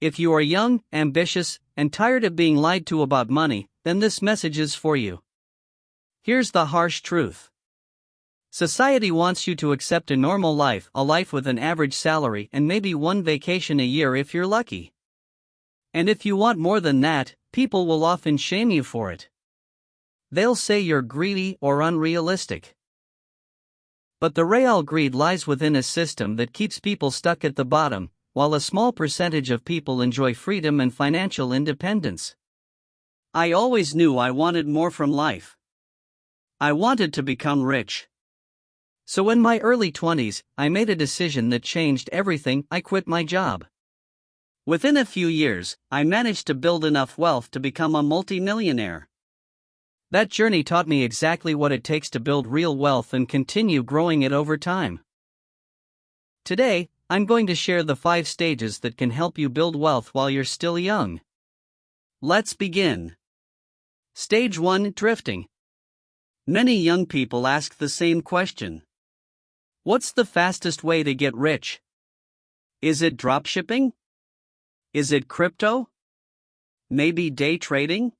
If you are young, ambitious, and tired of being lied to about money, then this message is for you. Here's the harsh truth. Society wants you to accept a normal life, a life with an average salary and maybe one vacation a year if you're lucky. And if you want more than that, people will often shame you for it. They'll say you're greedy or unrealistic. But the real greed lies within a system that keeps people stuck at the bottom, while a small percentage of people enjoy freedom and financial independence. I always knew I wanted more from life. I wanted to become rich. So in my early 20s, I made a decision that changed everything. I quit my job. Within a few years, I managed to build enough wealth to become a multi-millionaire. That journey taught me exactly what it takes to build real wealth and continue growing it over time. Today, I'm going to share the 5 stages that can help you build wealth while you're still young. Let's begin. Stage 1: Drifting. Many young people ask the same question. What's the fastest way to get rich? Is it dropshipping? Is it crypto? Maybe day trading?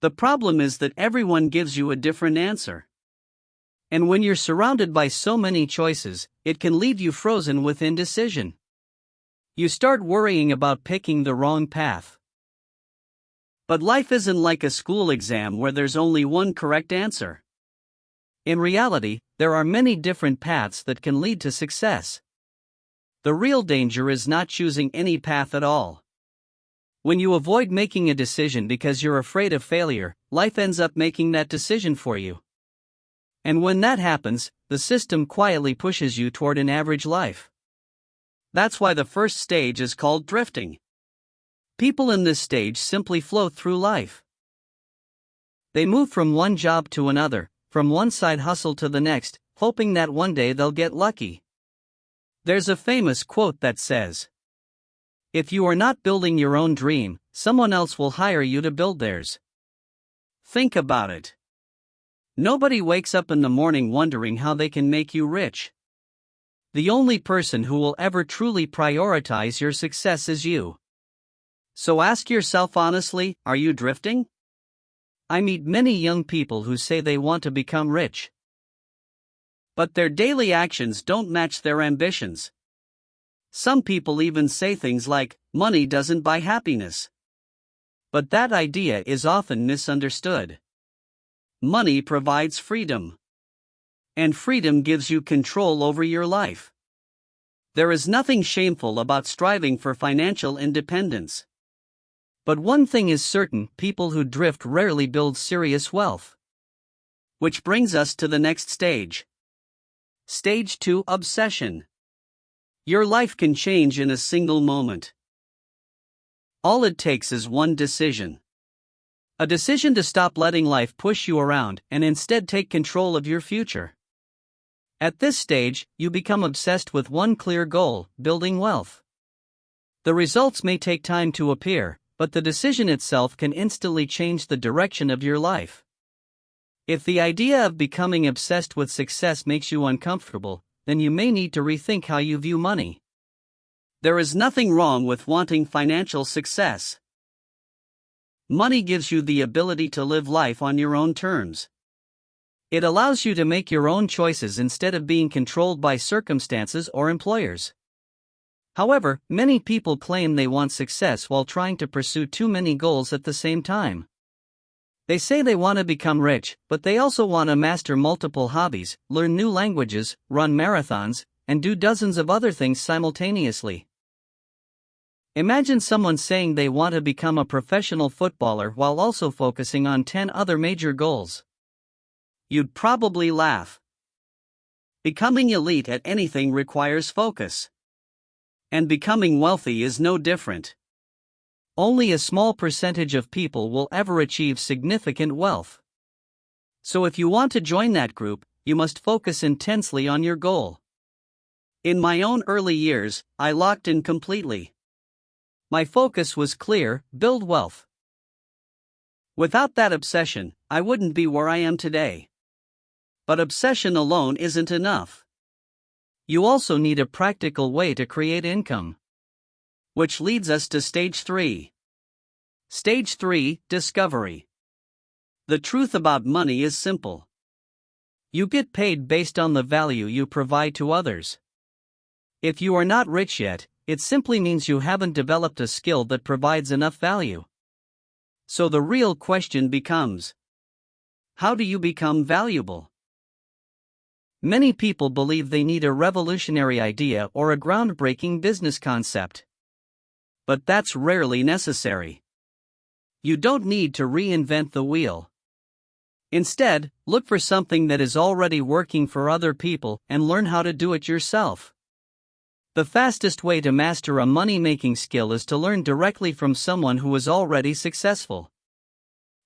The problem is that everyone gives you a different answer. And when you're surrounded by so many choices, it can leave you frozen with indecision. You start worrying about picking the wrong path. But life isn't like a school exam where there's only one correct answer. In reality, there are many different paths that can lead to success. The real danger is not choosing any path at all. When you avoid making a decision because you're afraid of failure, life ends up making that decision for you. And when that happens, the system quietly pushes you toward an average life. That's why the first stage is called drifting. People in this stage simply float through life. They move from one job to another, from one side hustle to the next, hoping that one day they'll get lucky. There's a famous quote that says, "If you are not building your own dream, someone else will hire you to build theirs." Think about it. Nobody wakes up in the morning wondering how they can make you rich. The only person who will ever truly prioritize your success is you. So ask yourself honestly, are you drifting? I meet many young people who say they want to become rich. But their daily actions don't match their ambitions. Some people even say things like, money doesn't buy happiness. But that idea is often misunderstood. Money provides freedom. And freedom gives you control over your life. There is nothing shameful about striving for financial independence. But one thing is certain, people who drift rarely build serious wealth. Which brings us to the next stage. Stage 2: Obsession. Your life can change in a single moment. All it takes is one decision. A decision to stop letting life push you around and instead take control of your future. At this stage, you become obsessed with one clear goal: building wealth. The results may take time to appear, but the decision itself can instantly change the direction of your life. If the idea of becoming obsessed with success makes you uncomfortable, then you may need to rethink how you view money. There is nothing wrong with wanting financial success. Money gives you the ability to live life on your own terms. It allows you to make your own choices instead of being controlled by circumstances or employers. However, many people claim they want success while trying to pursue too many goals at the same time. They say they want to become rich, but they also want to master multiple hobbies, learn new languages, run marathons, and do dozens of other things simultaneously. Imagine someone saying they want to become a professional footballer while also focusing on 10 other major goals. You'd probably laugh. Becoming elite at anything requires focus. And becoming wealthy is no different. Only a small percentage of people will ever achieve significant wealth. So if you want to join that group, you must focus intensely on your goal. In my own early years, I locked in completely. My focus was clear: build wealth. Without that obsession, I wouldn't be where I am today. But obsession alone isn't enough. You also need a practical way to create income. Which leads us to Stage 3. Stage 3, Discovery. The truth about money is simple. You get paid based on the value you provide to others. If you are not rich yet, it simply means you haven't developed a skill that provides enough value. So the real question becomes, how do you become valuable? Many people believe they need a revolutionary idea or a groundbreaking business concept. But that's rarely necessary. You don't need to reinvent the wheel. Instead, look for something that is already working for other people and learn how to do it yourself. The fastest way to master a money-making skill is to learn directly from someone who is already successful.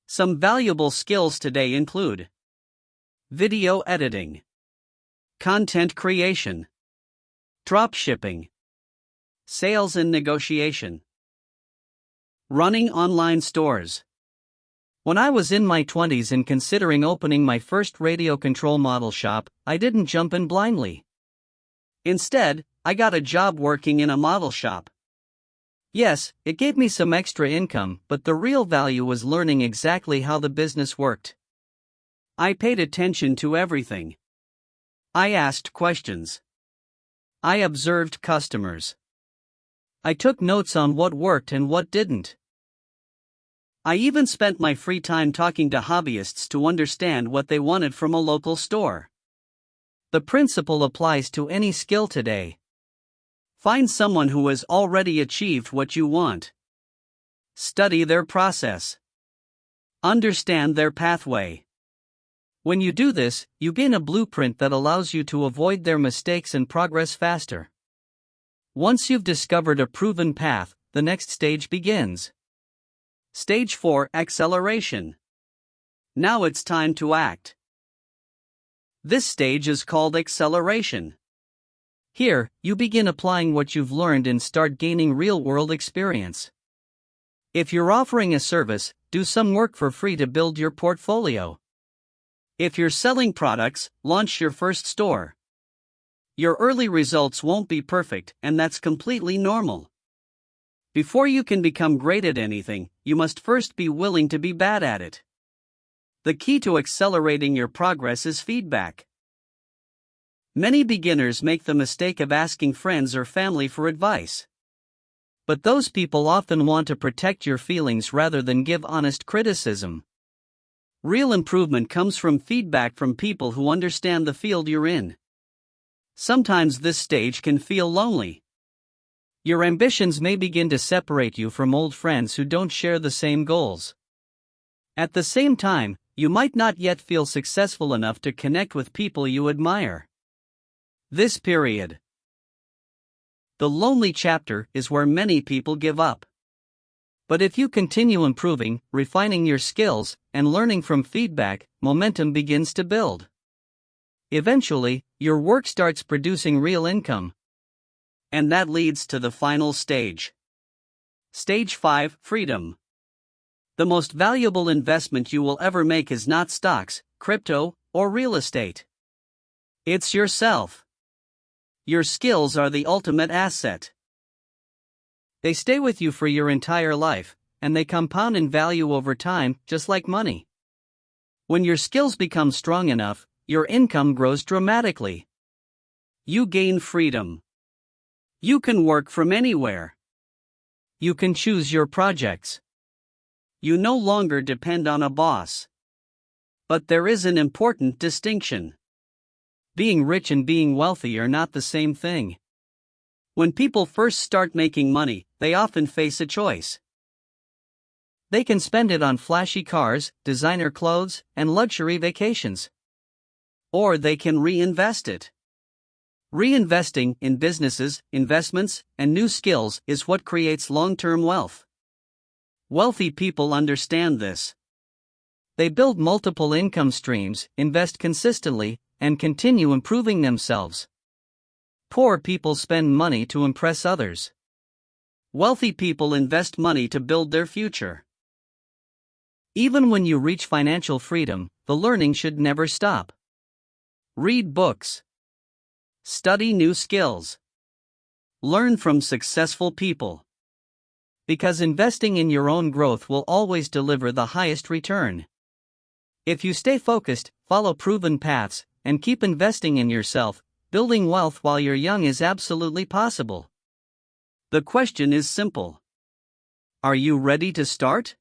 Some valuable skills today include video editing, content creation, dropshipping, sales and negotiation, running online stores. When I was in my 20s and considering opening my first radio control model shop, I didn't jump in blindly. Instead, I got a job working in a model shop. Yes, it gave me some extra income, but the real value was learning exactly how the business worked. I paid attention to everything. I asked questions. I observed customers. I took notes on what worked and what didn't. I even spent my free time talking to hobbyists to understand what they wanted from a local store. The principle applies to any skill today. Find someone who has already achieved what you want. Study their process. Understand their pathway. When you do this, you gain a blueprint that allows you to avoid their mistakes and progress faster. Once you've discovered a proven path, the next stage begins. Stage 4, Acceleration. Now it's time to act. This stage is called acceleration. Here, you begin applying what you've learned and start gaining real-world experience. If you're offering a service, do some work for free to build your portfolio. If you're selling products, launch your first store. Your early results won't be perfect, and that's completely normal. Before you can become great at anything, you must first be willing to be bad at it. The key to accelerating your progress is feedback. Many beginners make the mistake of asking friends or family for advice. But those people often want to protect your feelings rather than give honest criticism. Real improvement comes from feedback from people who understand the field you're in. Sometimes this stage can feel lonely. Your ambitions may begin to separate you from old friends who don't share the same goals. At the same time, you might not yet feel successful enough to connect with people you admire. This period, the lonely chapter, is where many people give up. But if you continue improving, refining your skills, and learning from feedback, momentum begins to build. Eventually, your work starts producing real income. And that leads to the final stage. Stage 5, Freedom. The most valuable investment you will ever make is not stocks, crypto, or real estate. It's yourself. Your skills are the ultimate asset. They stay with you for your entire life, and they compound in value over time, just like money. When your skills become strong enough, your income grows dramatically. You gain freedom. You can work from anywhere. You can choose your projects. You no longer depend on a boss. But there is an important distinction. Being rich and being wealthy are not the same thing. When people first start making money, they often face a choice. They can spend it on flashy cars, designer clothes, and luxury vacations. Or they can reinvest it. Reinvesting in businesses, investments, and new skills is what creates long-term wealth. Wealthy people understand this. They build multiple income streams, invest consistently, and continue improving themselves. Poor people spend money to impress others. Wealthy people invest money to build their future. Even when you reach financial freedom, the learning should never stop. Read books. Study new skills. Learn from successful people. Because investing in your own growth will always deliver the highest return. If you stay focused, follow proven paths, and keep investing in yourself, building wealth while you're young is absolutely possible. The question is simple. Are you ready to start?